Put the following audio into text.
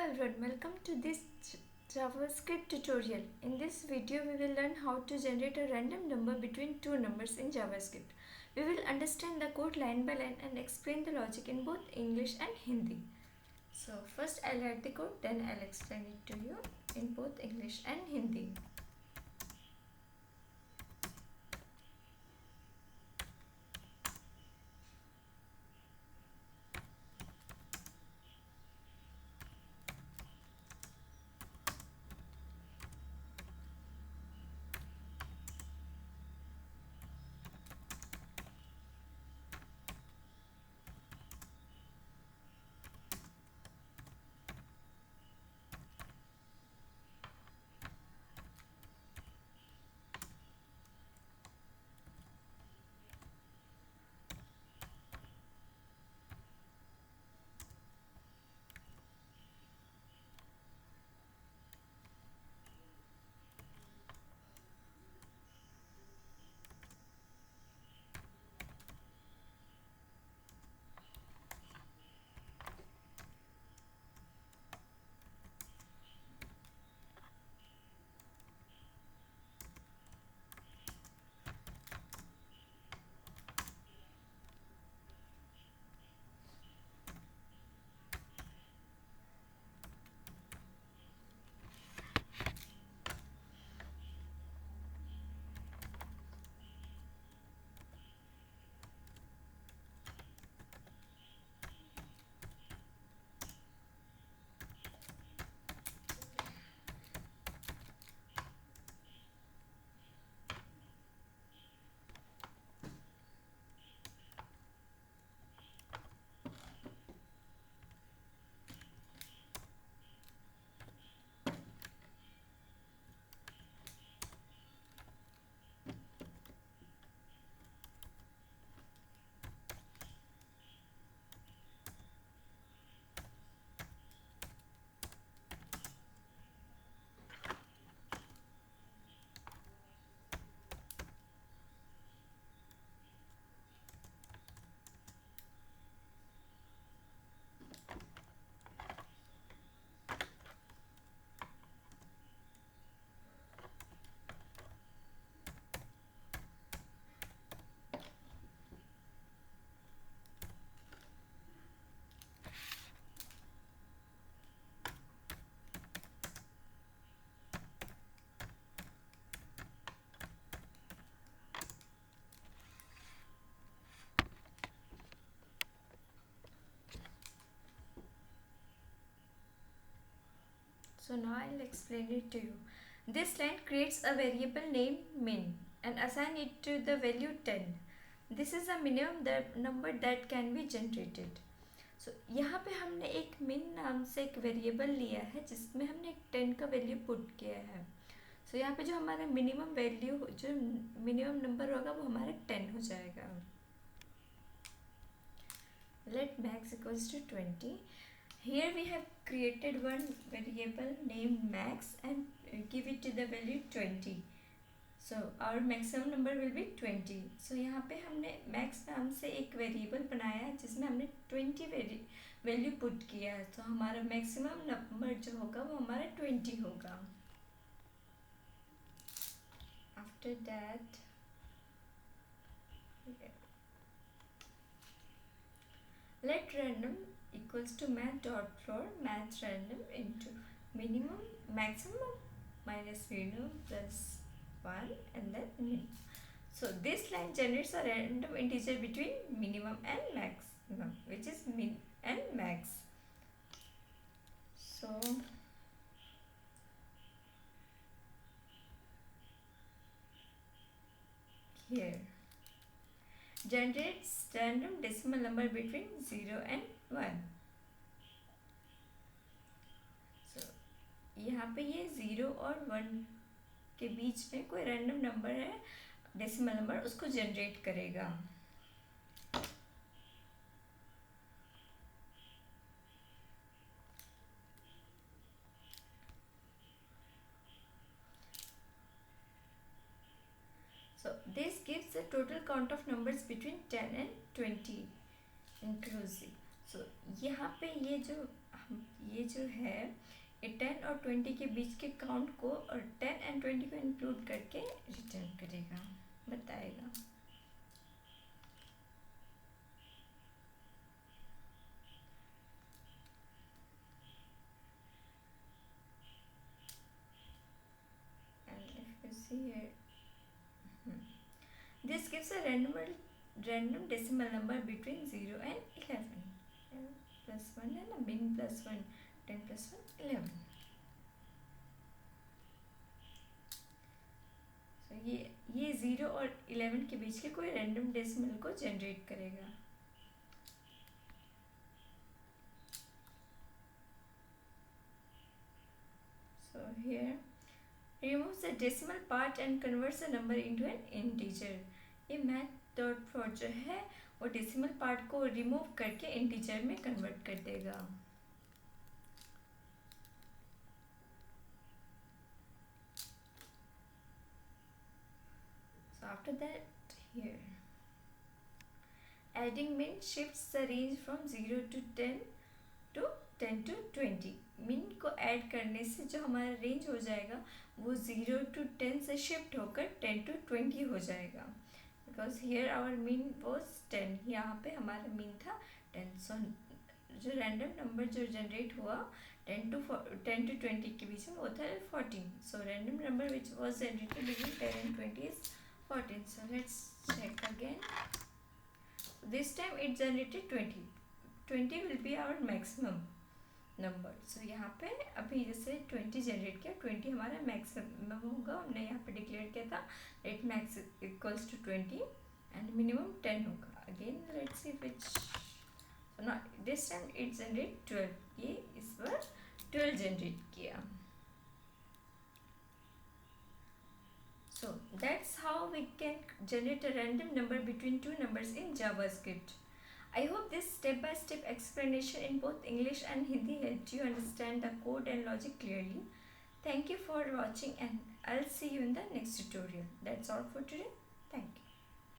everyone, welcome to this JavaScript tutorial. In this video, we will learn how to generate a random number between two numbers in JavaScript. We will understand the code line by line and explain the logic in both English and Hindi. So first I'll write the code, then I'll explain it to you in both English and Hindi. So now I'll explain it to you. This line creates a variable named min and assign it to the value 10. This is a minimum number that can be generated. So यहाँ पे हमने एक min नाम से एक variable लिया है जिसमें हमने एक 10 का वैल्यू पुट किया है. So यहाँ पे जो हमारा मिनिमम वैल्यू जो मिनिमम नंबर होगा वो हमारा 10 हो जाएगा. Let max equals to 20. Here we have created one variable named max and give it to the value 20. So our maximum number will be 20. So यहाँ पे हमने max नाम से एक वेरिएबल बनाया जिसमें हमने 20 वैल्यू पुट किया है. तो हमारा मैक्सिमम नंबर जो होगा वो हमारा 20 होगा. After that let random equals to math.floor math random into minimum maximum minus minimum plus 1 and then min. So this line generates a random integer between minimum and maximum, which is min and max. So here generates random decimal number between 0 and 1. So यहाँ पे ये 0 और 1 के बीच में कोई random number है decimal number उसको generate करेगा. So this gives a total count of numbers between 10 and 20 inclusive. So यहाँ पे ये जो हम ये जो है ये 10 और 20 के बीच के काउंट को और 10 एंड 20 को इंक्लूड करके रिटर्न करेगा, बताएगा। And if you see here, this gives a random decimal number between 0 and 11. Plus 1 है ना, min plus 1, 10 plus 1 11. So ये 0 और 11 के बीच के कोई रैंडम डेसिमल को जनरेट करेगा। So here removes the decimal part and converts the number into an integer. ये math.for जो है वो डेसिमल पार्ट को रिमूव करके इंटीजर में कन्वर्ट कर देगा। So after that here adding min shifts the range from 0 to 10 to 10 to 20. min को ऐड करने से जो हमारा रेंज हो जाएगा वो 0 to 10 से शिफ्ट होकर 10 to 20 हो जाएगा। Because here our mean was 10, यहाँ पे हमारा मीन था 10। सो जो रैंडम नंबर जो जनरेट हुआ 10 to 20 के बीच में वो था 14। So random number which was generated between 10 and 20 is 14. So let's check again. This time it generated 20. 20 will be our maximum number. So यहाँ पे अभी जैसे 20 जनरेट किया, 20 हमारा मैक्सिमम होगा। हमने यहाँ पे डिक्लेयर किया था it max equals to 20 and minimum 10 होगा। Again let's see which, this time it generate 12, ये इस बार 12 जनरेट किया। So that's how we can generate a random number between two numbers in JavaScript. I hope this step-by-step explanation in both English and Hindi helped you understand the code and logic clearly. Thank you for watching and I'll see you in the next tutorial. That's all for today. Thank you.